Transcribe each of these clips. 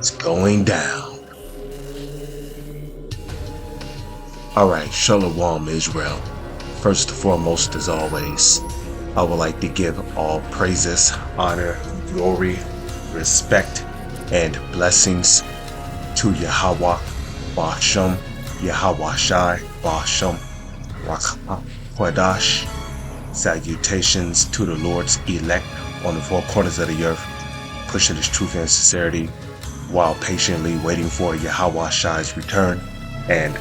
It's going down. Alright, Shalom Israel. First and foremost, as always, I would like to give all praises, honor, glory, respect, and blessings to Yahweh, Ba'ashem, Yahweh Shai, Ba'ashem, Rakha, Quadash. Salutations to the Lord's elect on the four corners of the earth, pushing His truth and sincerity while patiently waiting for Yahweh Shai's return, and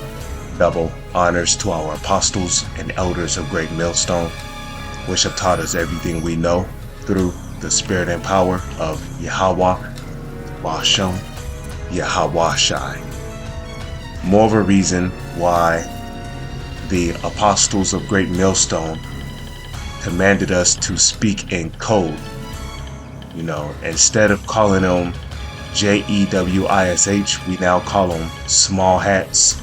double honors to our apostles and elders of Great Millstone, which have taught us everything we know through the spirit and power of Yahweh, Ba'ashem, Yahweh Shai. More of a reason why the apostles of Great Millstone commanded us to speak in code. Instead of calling them JEWISH, we now call them small hats,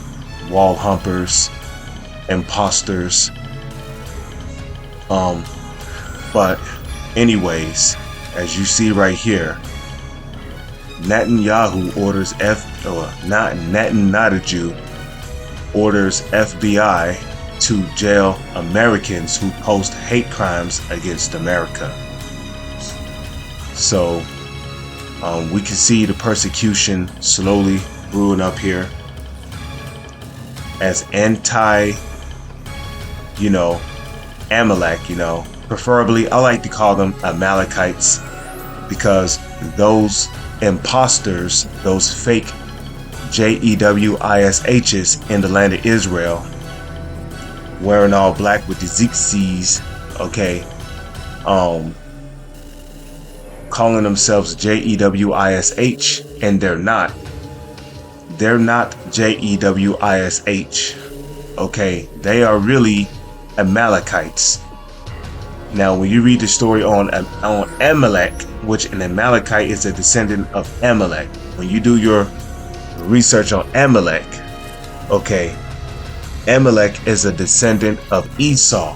wall humpers, imposters. But anyways, as you see right here, Netanyahu orders Netanyahu orders FBI to jail Americans who post hate crimes against America. So we can see the persecution slowly brewing up here as Amalek, preferably I like to call them Amalekites, because those imposters, those fake JEWISHs in the land of Israel, wearing all black with the zigzags, calling themselves JEWISH, and they're not JEWISH. They are really Amalekites. Now, when you read the story on Amalek, which an Amalekite is a descendant of Amalek, when you do your research on Amalek, Amalek is a descendant of Esau.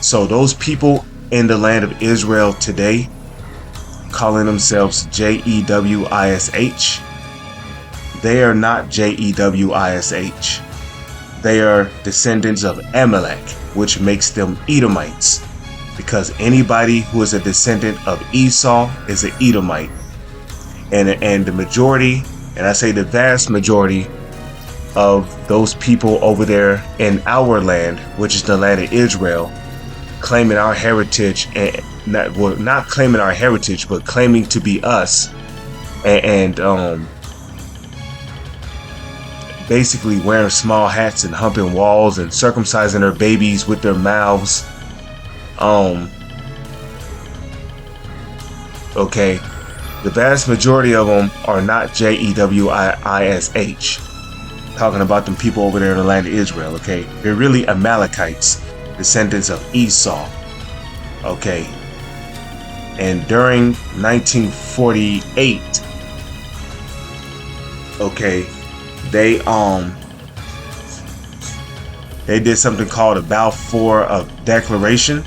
So those people in the land of Israel today, calling themselves JEWISH, they are not JEWISH. They are descendants of Amalek, which makes them Edomites, because anybody who is a descendant of Esau is an Edomite. And the majority, and I say the vast majority, of those people over there in our land, which is the land of Israel, claiming our heritage, and not claiming our heritage, but claiming to be us, and basically wearing small hats and humping walls and circumcising their babies with their mouths. The vast majority of them are not JEWISH. Talking about them people over there in the land of Israel, They're really Amalekites, descendants of Esau, And during 1948, they did something called a Balfour Declaration,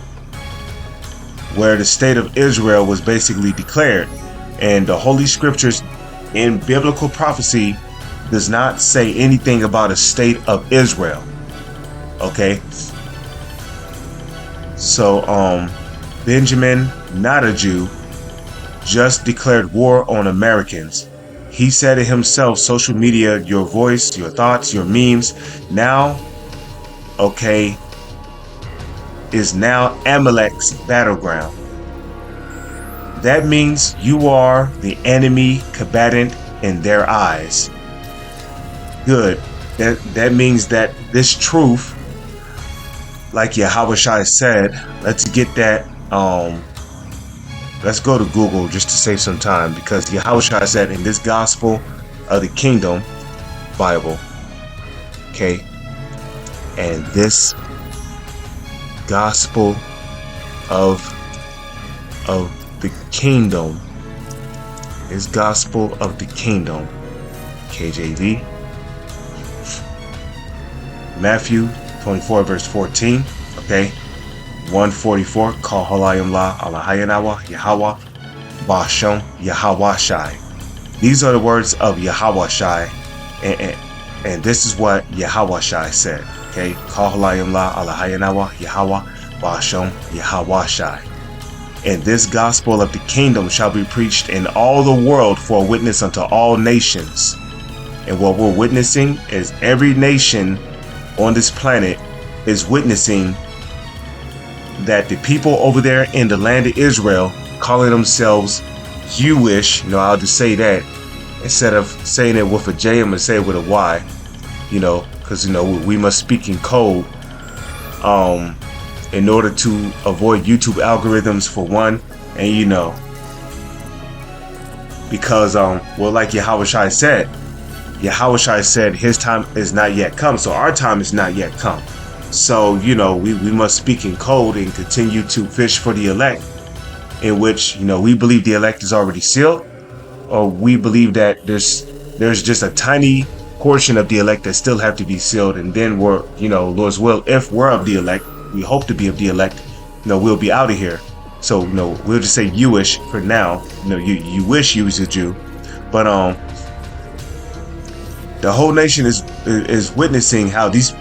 where the state of Israel was basically declared, and the Holy Scriptures in biblical prophecy does not say anything about a state of Israel. So Benjamin Netanyahu just declared war on Americans. He said it himself, social media, your voice, your thoughts, your memes, now is now Amalek's battleground. That means you are the enemy combatant in their eyes. Good. That means that this truth, like Yahweh Shai said, let's get that. Let's go to Google just to save some time, because Yahweh Shai said in this Gospel of the Kingdom Bible, and this Gospel of the Kingdom is Gospel of the Kingdom, KJV. Matthew 24 verse 14, 144, Kal Halayim La Alahayanawa Yahweh Ba'ashem Yahweh Shai. These are the words of Yahweh Shai, and this is what Yahweh Shai said. Okay, Kahalayim la Alahayanawa Yahweh Bashom Yahweh Shai. And this gospel of the kingdom shall be preached in all the world for a witness unto all nations. And what we're witnessing is every nation on this planet is witnessing that the people over there in the land of Israel, calling themselves Jewish, I'll just say that instead of saying it with a J, I'm gonna say it with a Y, because we must speak in code in order to avoid YouTube algorithms for one, and because like Yahweh Shai said his time is not yet come, so our time is not yet come. So we must speak in code and continue to fish for the elect, in which we believe the elect is already sealed, or we believe that there's just a tiny portion of the elect that still have to be sealed, and then we're Lord's will, if we're of the elect, we hope to be of the elect, we'll be out of here. So we'll just say Jewish for now. You wish you was a Jew, but the whole nation is witnessing how these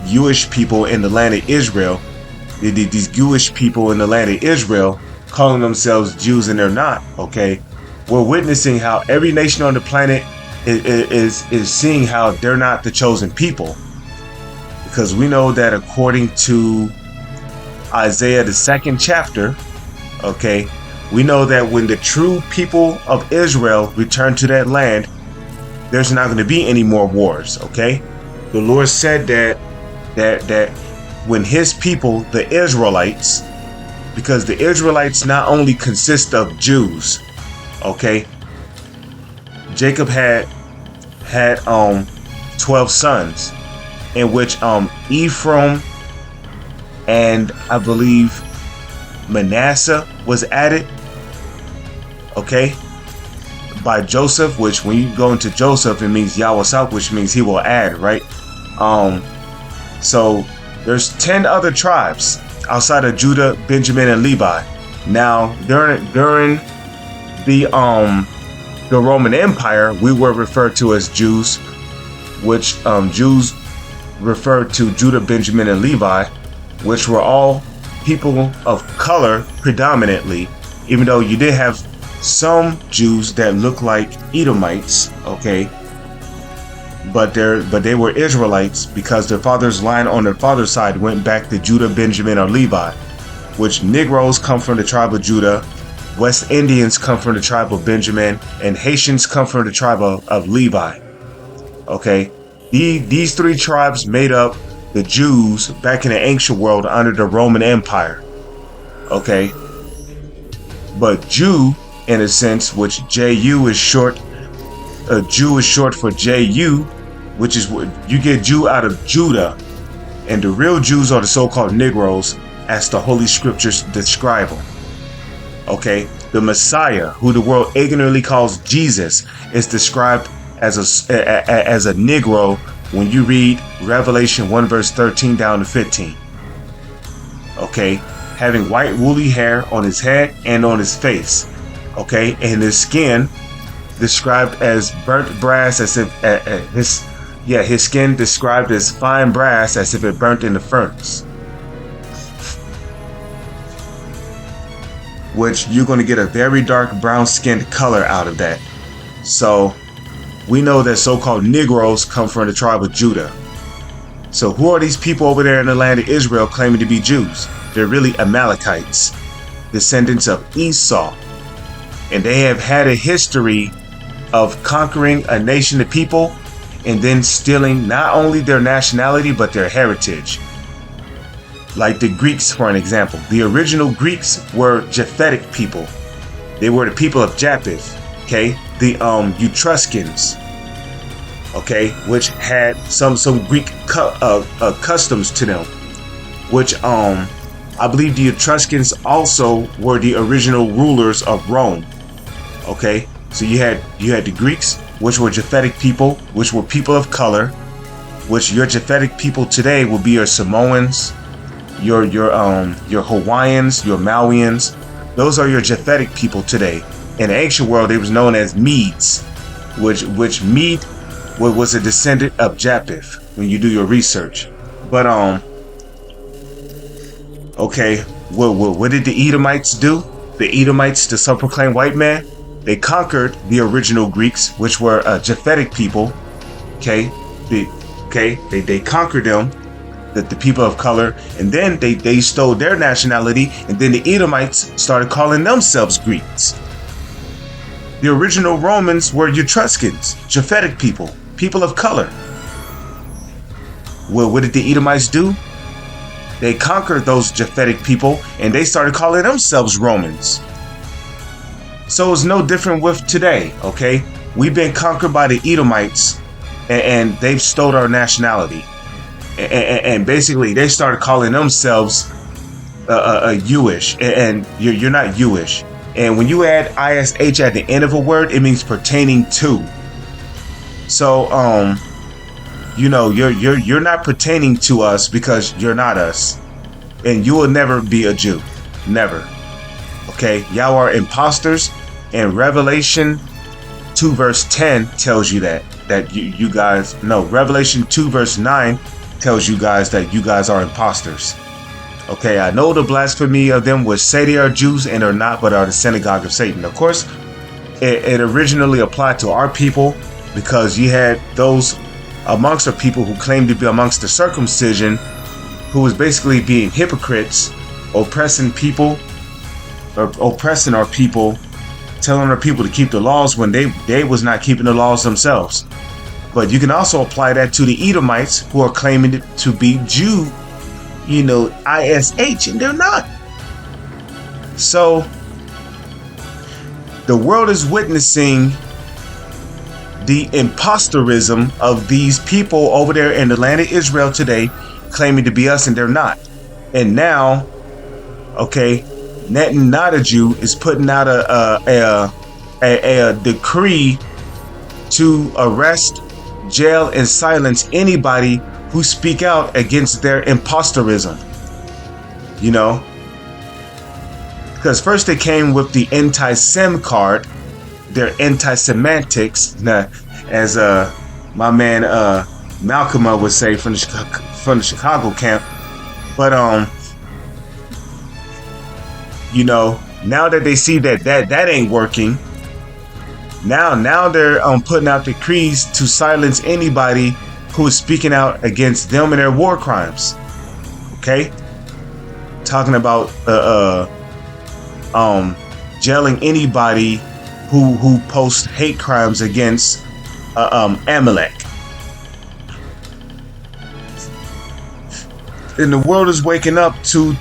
Jewish people in the land of Israel, these Jewish people in the land of Israel, calling themselves Jews, and they're not. Okay, we're witnessing how every nation on the planet is seeing how they're not the chosen people. Because we know that according to Isaiah, the 2nd chapter, okay, we know that when the true people of Israel return to that land, there's not going to be any more wars, okay? The Lord said that when his people, the Israelites, because the Israelites not only consist of Jews, okay? Jacob had 12 sons, in which Ephraim and I believe Manasseh was added, okay, by Joseph, which when you go into Joseph, it means Yahweh South, which means he will add, right? So there's 10 other tribes outside of Judah, Benjamin, and Levi. Now during the Roman Empire, we were referred to as Jews, which Jews referred to Judah, Benjamin, and Levi, which were all people of color predominantly, even though you did have some Jews that looked like Edomites, okay, but they were Israelites because their father's line on their father's side went back to Judah, Benjamin, or Levi, which Negroes come from the tribe of Judah, West Indians come from the tribe of Benjamin, and Haitians come from the tribe of Levi, okay. These three tribes made up the Jews back in the ancient world under the Roman Empire. Okay. But Jew, in a sense, which Ju is short, Jew is short for Ju, which is what you get Jew out of Judah. And the real Jews are the so-called Negroes, as the Holy Scriptures describe them. Okay. The Messiah, who the world ignorantly calls Jesus, is described as a Negro when you read Revelation 1 verse 13 down to 15. Okay, having white woolly hair on his head and on his face. Okay, and his skin described as burnt brass, as if his skin described as fine brass, as if it burnt in the furnace. Which you're going to get a very dark brown skinned color out of that. So we know that so-called Negroes come from the tribe of Judah. So who are these people over there in the land of Israel claiming to be Jews? They're really Amalekites, descendants of Esau. And they have had a history of conquering a nation of people and then stealing not only their nationality but their heritage. Like the Greeks, for an example. The original Greeks were Japhetic people. They were the people of Japheth. Okay, the Etruscans, okay, which had some Greek customs to them, which I believe the Etruscans also were the original rulers of Rome. Okay, so you had the Greeks, which were Japhetic people, which were people of color, which your Japhetic people today will be your Samoans, your Hawaiians, your Mauians. Those are your Japhetic people today. In the ancient world, they was known as Medes, which Mede was a descendant of Japheth when you do your research. But okay, what did the Edomites do? The Edomites, the self-proclaimed white man, they conquered the original Greeks, which were Japhetic people. Okay, they conquered them, the people of color, and then they stole their nationality, and then the Edomites started calling themselves Greeks. The original Romans were Etruscans, Japhetic people of color. Well, what did the Edomites do? They conquered those Japhetic people, and they started calling themselves Romans. So it's no different with today, okay? We've been conquered by the Edomites, and they've stole our nationality. And basically, they started calling themselves Jewish, and you're not Jewish. And when you add ish at the end of a word, it means pertaining to. So, you're not pertaining to us because you're not us, and you will never be a Jew, never. Okay, y'all are imposters, and Revelation 2 verse 10 tells you that you guys no. Revelation 2 verse 9 tells you guys that you guys are imposters. Okay, I know the blasphemy of them which say they are Jews and are not, but are the synagogue of Satan. Of course, it originally applied to our people because you had those amongst our people who claimed to be amongst the circumcision, who was basically being hypocrites, oppressing our people, telling our people to keep the laws when they was not keeping the laws themselves. But you can also apply that to the Edomites who are claiming to be Jew, ish, and they're not. So the world is witnessing the imposterism of these people over there in the land of Israel today, claiming to be us, and they're not. And now, okay, Netanyahu is putting out a decree to arrest, jail, and silence anybody who speak out against their imposterism. Because first they came with the anti-Sem card, their anti-semantics, as my man Malcolm would say from the Chicago camp. But now that they see that ain't working, now they're putting out decrees to silence anybody who is speaking out against them and their war crimes. Okay, talking about jailing anybody who posts hate crimes against Amalek. And the world is waking up to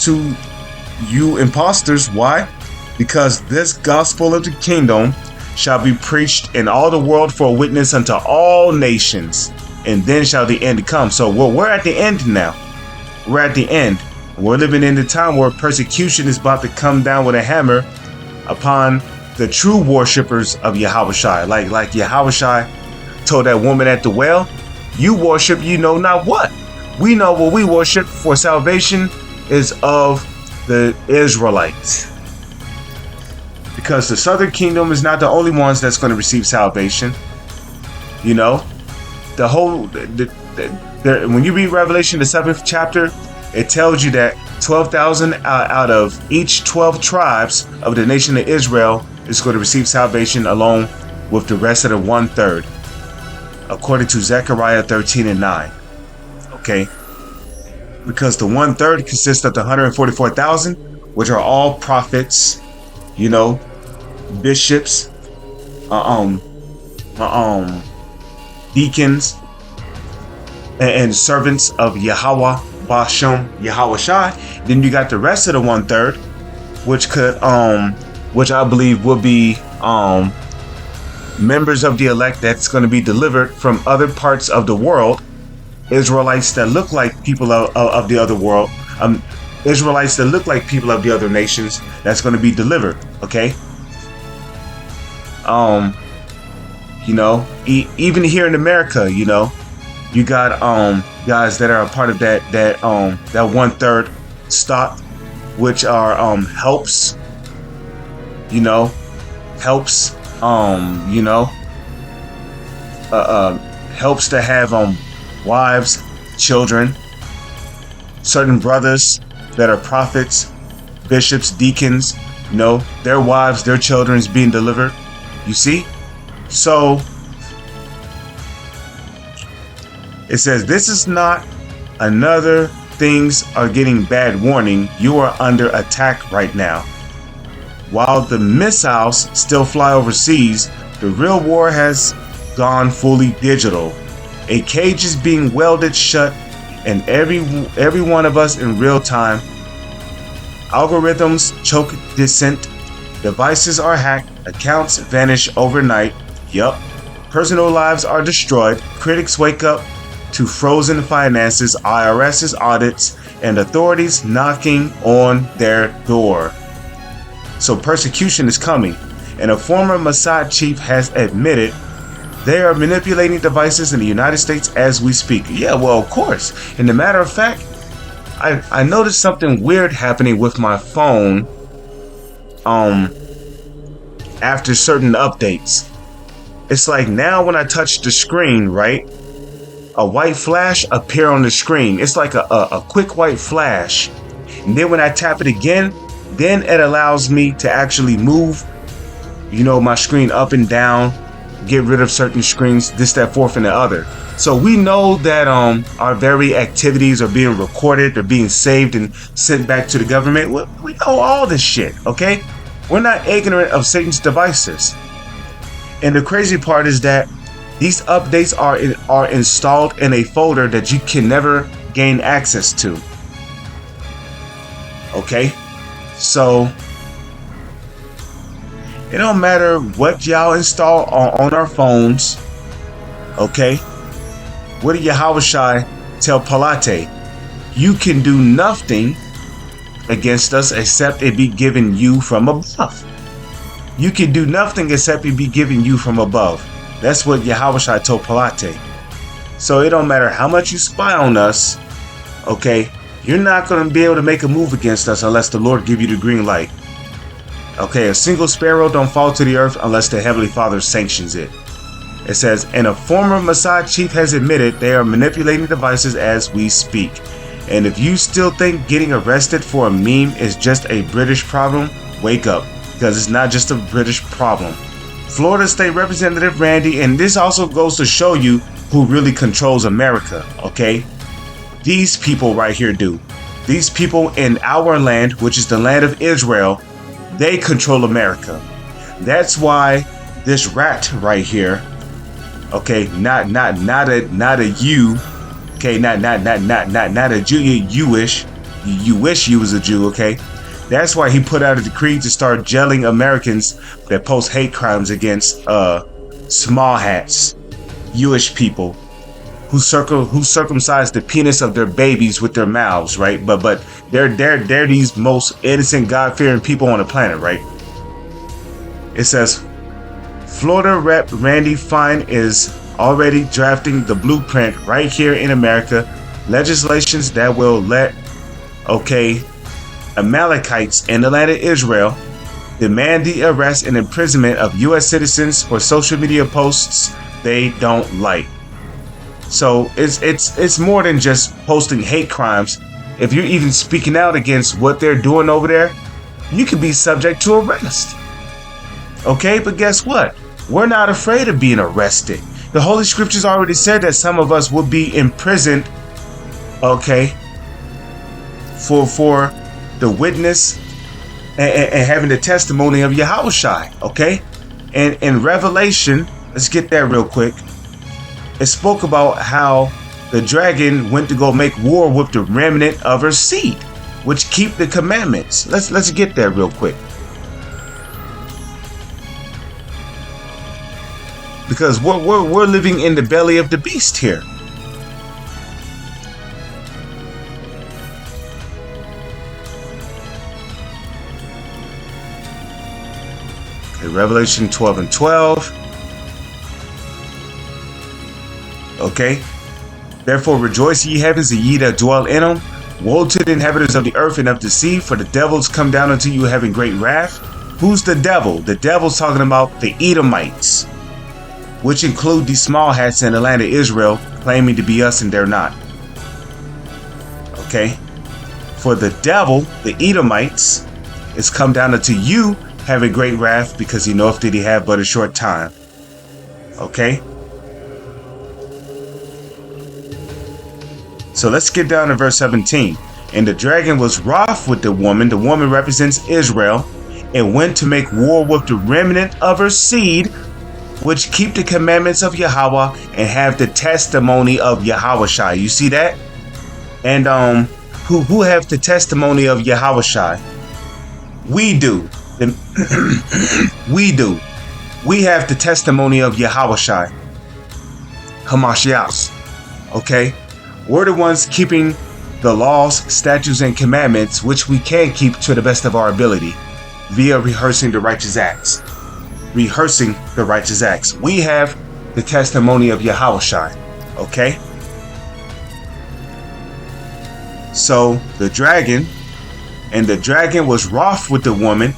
you imposters. Why? Because this gospel of the kingdom shall be preached in all the world for a witness unto all nations, and then shall the end come. So we're at the end now. We're at the end. We're living in the time where persecution is about to come down with a hammer upon the true worshippers of Yahushua. Like Yahushua told that woman at the well, you worship you know not what. We know what we worship, for salvation is of the Israelites. Because the southern kingdom is not the only ones that's going to receive salvation. The whole when you read Revelation, the 7th chapter, it tells you that 12,000 out of each 12 tribes of the nation of Israel is going to receive salvation along with the rest of the 1/3, according to Zechariah 13:9. Okay, because the 1/3 consists of the 144,000, which are all prophets, bishops, deacons, and servants of Yahweh, Bashem, Yahushua. Then you got the rest of the 1/3, which I believe will be members of the elect that's going to be delivered from other parts of the world, Israelites that look like people of the other world, Israelites that look like people of the other nations, that's going to be delivered. Okay. Even here in America, you got guys that are a part of that 1/3 stock, which are helps, helps, you know, helps to have wives, children, certain brothers that are prophets, bishops, deacons, you know, their wives, their children is being delivered. You see? So it says, this is not another things are getting bad warning. You are under attack right now. While the missiles still fly overseas, the real war has gone fully digital. A cage is being welded shut, and every one of us in real time. Algorithms choke dissent. Devices are hacked. Accounts vanish overnight. Yup. Personal lives are destroyed. Critics wake up to frozen finances, IRS's audits, and authorities knocking on their door. So persecution is coming, and a former Mossad chief has admitted they are manipulating devices in the United States as we speak. Yeah, well, of course. And a matter of fact, I noticed something weird happening with my phone after certain updates. It's like now when I touch the screen, right, a white flash appear on the screen. It's like a quick white flash. And then when I tap it again, then it allows me to actually move, you know, my screen up and down, get rid of certain screens, this, that, fourth, and the other. So we know that our very activities are being recorded, they're being saved and sent back to the government. We know all this shit, okay? We're not ignorant of Satan's devices. And the crazy part is that these updates are installed in a folder that you can never gain access to. Okay? So it don't matter what y'all install on our phones. Okay? What did Yahushua tell Pilate? You can do nothing against us except it be given you from above. You can do nothing except it be given you from above. That's what Yahushua told Pilate. So it don't matter how much you spy on us, okay? You're not going to be able to make a move against us unless the Lord give you the green light. Okay, a single sparrow don't fall to the earth unless the Heavenly Father sanctions it. It says, and a former Mossad chief has admitted they are manipulating devices as we speak. And if you still think getting arrested for a meme is just a British problem, wake up, because it's not just a British problem. Florida State Representative Randy, and this also goes to show you who really controls America, okay? These people right here do. These people in our land, which is the land of Israel, they control America. That's why this rat right here, okay, not a you, okay, not a Jew, you wish you was a Jew, okay? That's why he put out a decree to start jailing Americans that post hate crimes against small hats, Jewish people who circumcise the penis of their babies with their mouths, right? But they're these most innocent, God-fearing people on the planet, right? It says Florida Rep Randy Fine is already drafting the blueprint right here in America, legislations that will let, okay, Amalekites in the land of Israel demand the arrest and imprisonment of U.S. citizens for social media posts they don't like. So it's more than just posting hate crimes. If you're even speaking out against what they're doing over there, you could be subject to arrest. Okay, but guess what? We're not afraid of being arrested. The Holy Scriptures already said that some of us will be imprisoned, okay, for the witness and having the testimony of Yahushua, okay? And in Revelation, let's get there real quick. It spoke about how the dragon went to go make war with the remnant of her seed, which keep the commandments. Let's get there real quick. Because we're living in the belly of the beast here. Okay, Revelation 12:12. Okay. Therefore rejoice, ye heavens, and ye that dwell in them. Woe to the inhabitants of the earth and of the sea, for the devils come down unto you having great wrath. Who's the devil? The devil's talking about the Edomites, which include these small hats in the land of Israel, claiming to be us and they're not. Okay? For the devil, the Edomites, it's come down unto you having great wrath, because he knoweth that he have but a short time. Okay? So let's get down to verse 17. And the dragon was wroth with the woman. The woman represents Israel, and went to make war with the remnant of her seed, which keep the commandments of Yahweh and have the testimony of Yahushai. You see that? And who have the testimony of Yahushai? We do. We do. We have the testimony of Yahushai. Hamashiach. Okay? We're the ones keeping the laws, statutes, and commandments, which we can keep to the best of our ability via rehearsing the righteous acts. Rehearsing the righteous acts. We have the testimony of Yahushai. Okay? So the dragon was wroth with the woman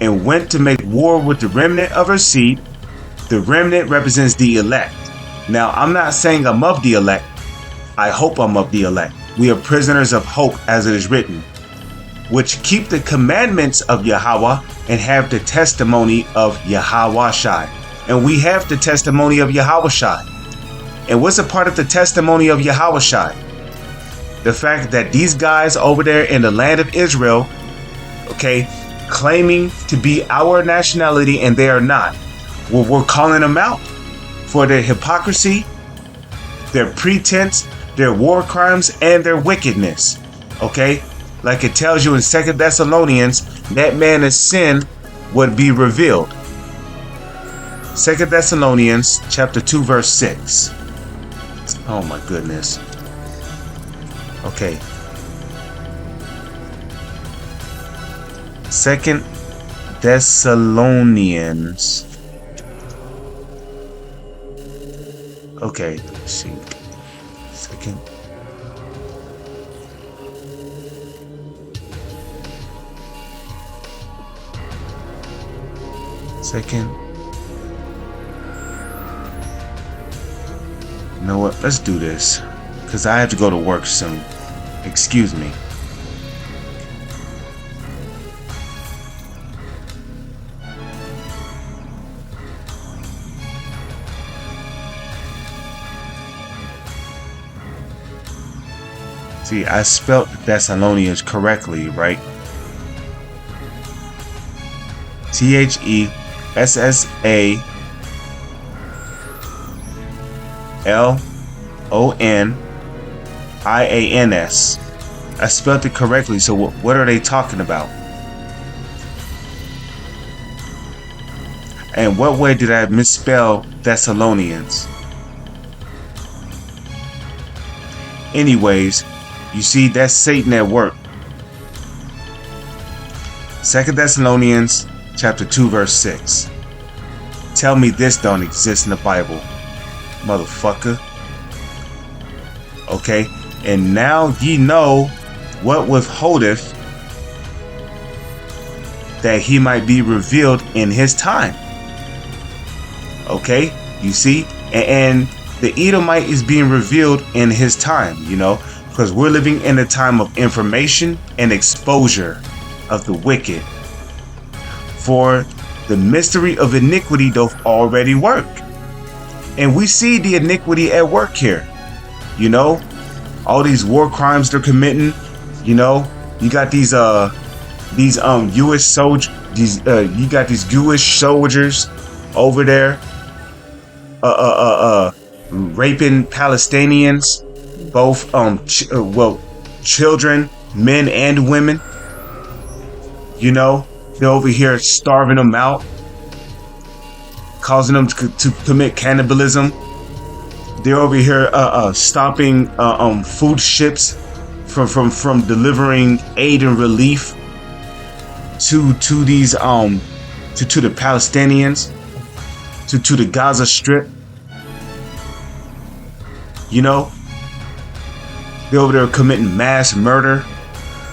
and went to make war with the remnant of her seed. The remnant represents the elect. Now, I'm not saying I'm of the elect. I hope I'm of the elect. We are prisoners of hope, as it is written, which keep the commandments of Yahweh and have the testimony of Yahushai. And we have the testimony of Yahushai. And what's a part of the testimony of Yahushai? The fact that these guys over there in the land of Israel, okay, claiming to be our nationality and they are not. Well, we're calling them out for their hypocrisy, their pretense, their war crimes, and their wickedness. Okay? Like it tells you in 2 Thessalonians, that man of sin would be revealed. 2 Thessalonians chapter 2 verse 6. Oh my goodness. Okay. 2 Thessalonians. Okay, let's see. Second. You know what? Let's do this, because I have to go to work soon. Excuse me. See, I spelled Thessalonians correctly, right? Thessalonians. I spelled it correctly, so what are they talking about? And what way did I misspell Thessalonians? Anyways, you see, that's Satan at work. 2 Thessalonians chapter 2 verse 6. Tell me this don't exist in the Bible, motherfucker. Okay, and now ye know what withholdeth, that he might be revealed in his time. Okay, you see, and the Edomite is being revealed in his time, you know, because we're living in a time of information and exposure of the wicked. For the mystery of iniquity doth already work. And we see the iniquity at work here. You know, all these war crimes they're committing. You know, you got these Jewish soldiers. You got these Jewish soldiers over there, raping Palestinians, both children, men and women. You know, they're over here starving them out, causing them to commit cannibalism. They're over here stopping food ships from delivering aid and relief to these to the Palestinians, to the Gaza Strip. You know, they're over there committing mass murder,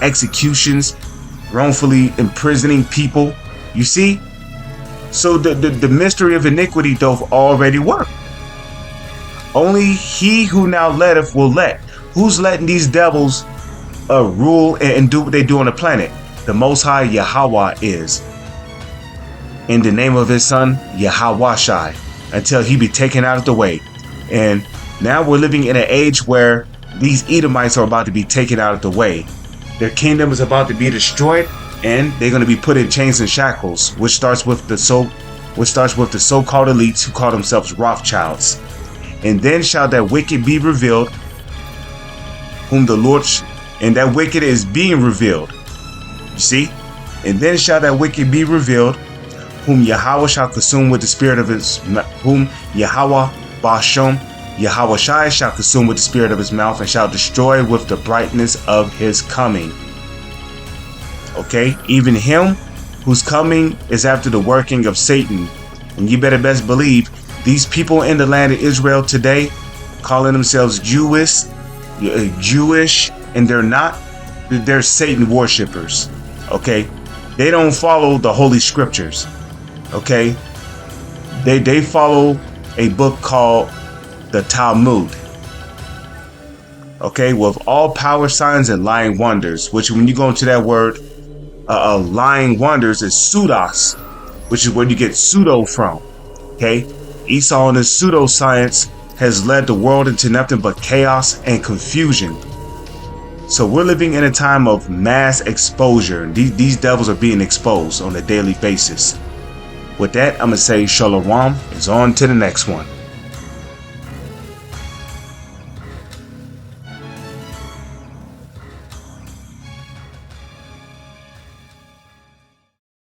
executions, wrongfully imprisoning people, You see? So the mystery of iniquity doth already work. Only he who now letteth will let. Who's letting these devils rule and do what they do on the planet? The Most High Yahweh is. In the name of his son, Yahawashai, until he be taken out of the way. And now we're living in an age where these Edomites are about to be taken out of the way. Their kingdom is about to be destroyed, and they're going to be put in chains and shackles, which starts with the so-called elites who call themselves Rothschilds. And then shall that wicked be revealed, whom the Lord, and that wicked is being revealed. You see? And then shall that wicked be revealed, whom Yahweh shall consume with the spirit of his, whom Yahweh Bashom, Yahweh Shai shall consume with the spirit of his mouth, and shall destroy with the brightness of his coming. Okay? Even him whose coming is after the working of Satan. And you better best believe these people in the land of Israel today, calling themselves Jewish, and they're not. They're Satan worshippers. Okay? They don't follow the Holy Scriptures. Okay? They follow a book called the Talmud. Okay? With all power signs and lying wonders, which when you go into that word, lying wonders is pseudos, which is where you get pseudo from. Okay? Esau and his pseudoscience has led the world into nothing but chaos and confusion. So we're living in a time of mass exposure. These devils are being exposed on a daily basis. With that, I'm going to say Shalom is on to the next one.